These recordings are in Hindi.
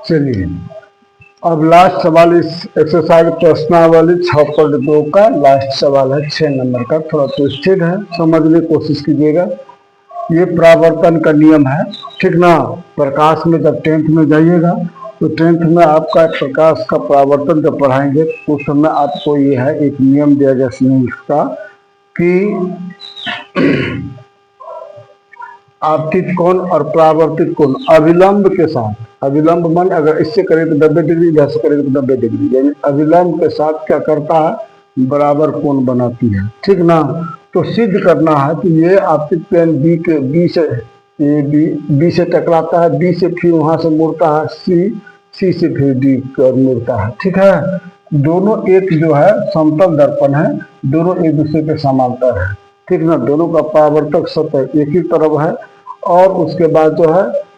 चलिए अब लास्ट सवाल इस एक्सरसाइज प्रश्नावली 6.2 का लास्ट सवाल है 6 नंबर का। थोड़ा ट्विस्टेड है, समझने की कोशिश कीजिएगा। ये परावर्तन का नियम है, ठीक ना। प्रकाश में जब 10th में जाइएगा तो 10th में आपका प्रकाश का परावर्तन जब पढ़ाएंगे उस समय आपको ये है एक नियम दिया गया स्नेल्स का कि आपतित कोण और परावर्तित कोण अविलंब के साथ, अविलंब मन अगर इससे करें तो 90 डिग्री, इधर से करें तो 90 डिग्री, यानी अविलंब के साथ क्या करता है, बराबर कोण बनाती है, ठीक ना। तो सिद्ध करना है कि ये आपतित प्लेन बी से ये बी से टकराता है, बी से फिर वहां से मुड़ता है सी से फिर डी की मुड़ता है, ठीक है। दोनों एक जो है समतल दर्पण है, दोनों एक दूसरे के समांतर है, ठीक ना। दोनों का परावर्तक सतह एक ही तरफ है और उसके बाद जो है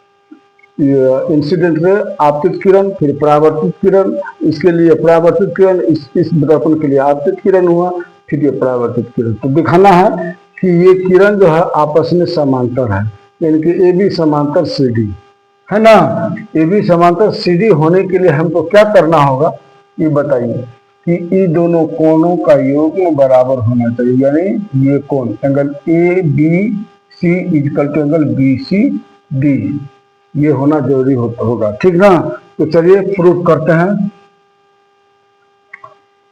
इंसिडेंट रे आपतित किरण, फिर परावर्तित किरण, इसके लिए परावर्तित किरण, इस दर्पण के लिए आपतित किरण हुआ, फिर ये परावर्तित किरण। तो दिखाना है कि ये किरण जो है आपस में समांतर है, यानी कि ए बी समांतर सी डी है ना। ए बी समांतर सी डी होने के लिए हमको क्या करना होगा ये बताइए कि इन दोनों कोणों का योग बराबर होना चाहिए, यानी ये कोण angle A B C equal to angle B C D, ये होना जरूरी होगा, ठीक ना। तो चलिए प्रूफ करते हैं।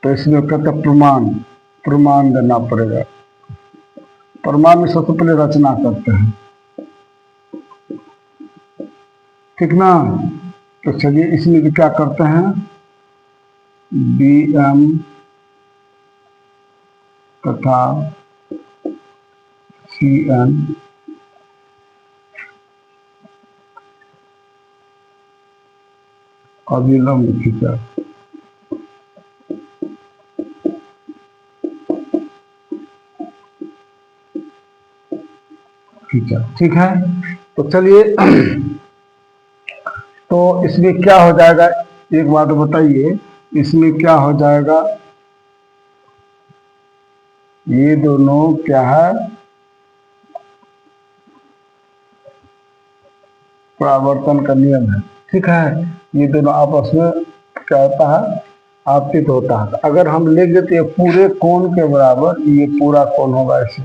तो इसमें कहते प्रमाण देना पड़ेगा। प्रमाण में सबसे पहले रचना करते हैं, ठीक ना। तो चलिए इसमें भी क्या करते हैं, बी एम तथा सी एन अविलंब खींचा, ठीक है। तो चलिए तो इसमें क्या हो जाएगा, एक बात बताइए, इसमें क्या हो जाएगा, ये दोनों क्या है, परावर्तन का नियम है, ठीक है। ये दोनों आपस में क्या होता है, आपतित होता है। अगर हम लिख देते हैं पूरे कोण के बराबर, ये पूरा कोण होगा, ऐसे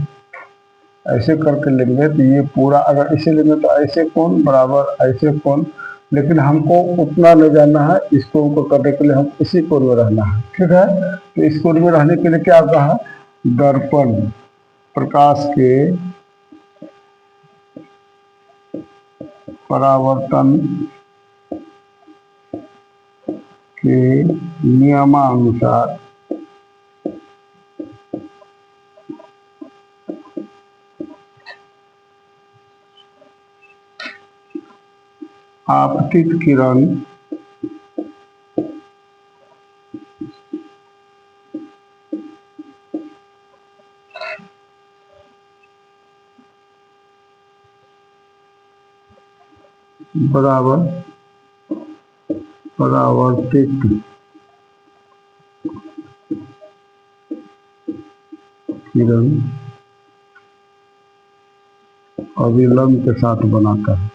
ऐसे करके लिखेंगे तो ये पूरा, अगर इसे लिखेंगे तो ऐसे कोण बराबर ऐसे कोण, लेकिन हमको उतना ले जाना है, इस कोण को करने के लिए हम इसी कोण में रहना है, ठीक है। तो इस कोण में रहने के लिए क्या कहा, दर्पण प्रकाश के परावर्तन के नियमानुसार आपतित किरण बराबर परावर्तित किरण अविलंब के साथ बनाता है,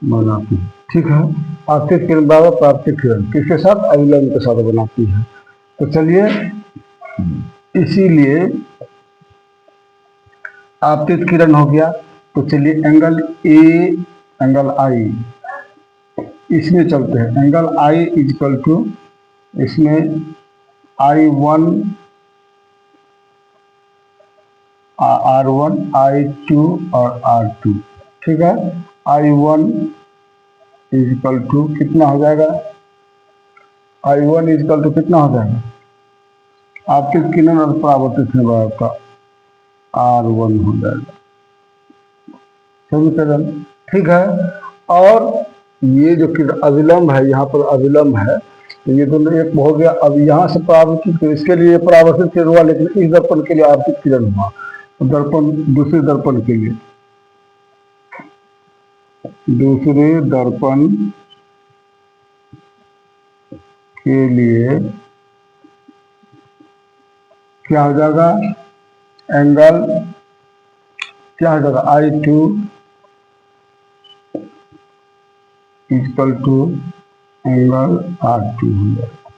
बनाती है, ठीक है। आपतित किरण बराबर परावर्तित किरण किसके साथ, अविलंब के साथ बनाती है। तो चलिए इसीलिए आपतित किरण हो गया। तो चलिए एंगल ए एंगल आई, इसमें चलते हैं। एंगल आई इक्वल टू, इसमें I1 R1 I2 और R2, ठीक है। I1 इक्वल टू कितना हो जाएगा, I1 इक्वल टू कितना हो जाएगा, आपतित किरण और परावर्तित किरण का R1 हो जाएगा, समीकरण, ठीक है। और ये जो अविलंब है, यहाँ पर अविलंब है, तो ये दोनों एक हो गया। अब यहाँ से परावर्तित, इसके लिए परावर्तित किरण हुआ, लेकिन इस दर्पण के लिए आपतित किरण हुआ। दर्पण दूसरे दर्पण के लिए, दूसरे दर्पण के लिए क्या हो जाएगा, एंगल क्या हो जाएगा, I2 equal to angle R2 हो जाएगा।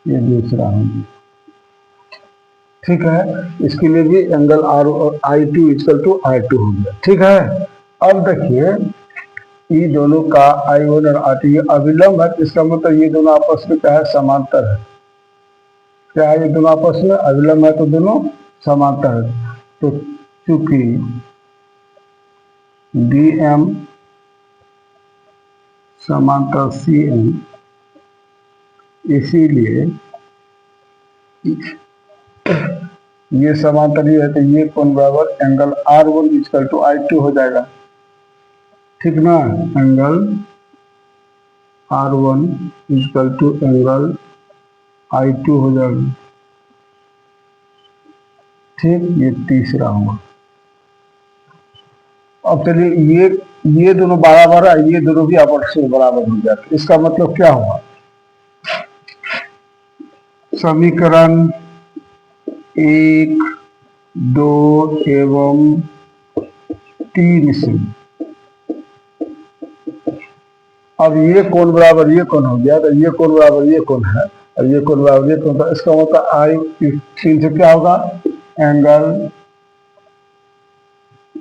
ये दूसरा हो गया, ठीक है। इसके लिए भी angle I2 equal to I2 हो गया, ठीक है। अब देखिए ये दोनों का I1 और R2 ये अविलंब है, इसका मतलब ये दोनों आपस में क्या है, समांतर है। क्या है, ये दोनों आपस में अविलंब है तो दोनों समांतर है। तो चूंकि DM समांतर CM, इसीलिए ये समांतर ये है तो ये कोण बराबर angle R1 equal to I2 हो जाएगा, ठीक ना। Angle R1 equal to angle I2 हो जाएगा, ठीक। ये तीसरा होगा। अब चलिए ये दोनों बराबर है, ये दोनों भी आपस में बराबर हो जाते, इसका मतलब क्या हुआ, समीकरण 1, 2 एवं 3 से अब ये कोण बराबर ये कोण हो गया, तो ये कोण बराबर ये कोण है और ये कोण बराबर ये कोण, तो इसका मतलब I3 से क्या होगा, angle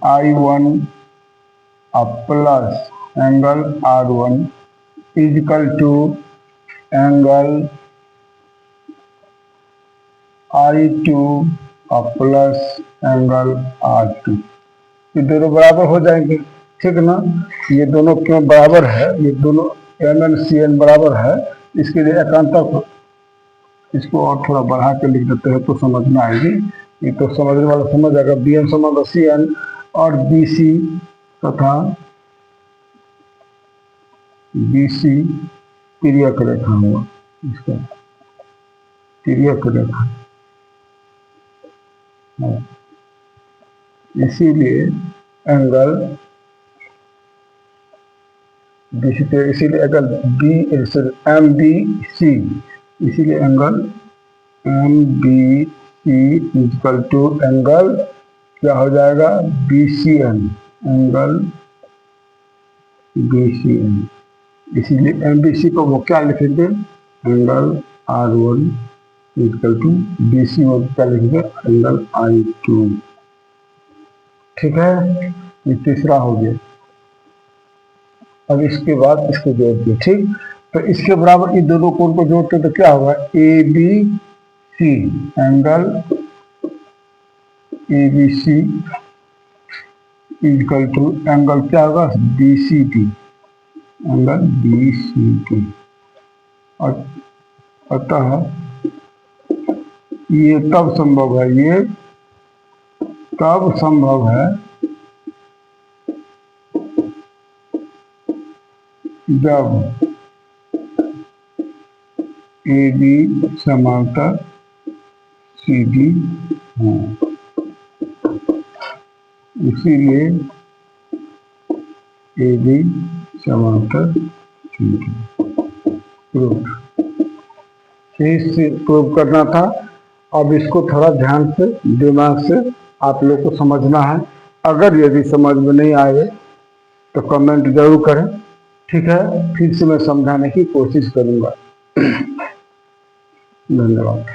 I1 plus angle R1 equal to angle I2 plus angle R2। ये दोनों बराबर हो जाएंगे, ठीक ना। ये दोनों क्यों बराबर है, ये दोनों MN CN बराबर है, इसके लिए एकांतर इसको और थोड़ा बढ़ा के लिख देते हैं तो समझ में आएगी। ये तो समझने वाला समझ जाएगा, BM समान CN और BC तथा BC तिर्यक रेखा हुआ, इसका तिर्यक रेखा, इसीलिए एंगल इसीलिए एंगल MBC, इसीलिए angle MBC equal to angle क्या हो जाएगा, BCN, एंगल BCN। इसीलिए MBC को वो क्या लिखेंगे, angle R1 equal to BC वो क्या लिखेंगे, एंगल I2, ठीक है। ये तीसरा हो गया। अब इसके बाद इसको जोड़ दिए, ठीक। तो इसके बराबर इन दोनों कोण को जोड़ते तो क्या होगा, ABC angle ABC equal to angle क्या होगा, BCD, एंगल BCD। अतः ये तब संभव है, ये तब संभव है जब AB समांतर CD हो, इसीलिए AB समांतर CD प्रूव, से प्रूव करना था। अब इसको थोड़ा ध्यान से दिमाग से आप लोग को समझना है। अगर यदि समझ में नहीं आए तो कमेंट जरूर करें, ठीक है। फिर से मैं समझाने की कोशिश करूंगा। धन्यवाद।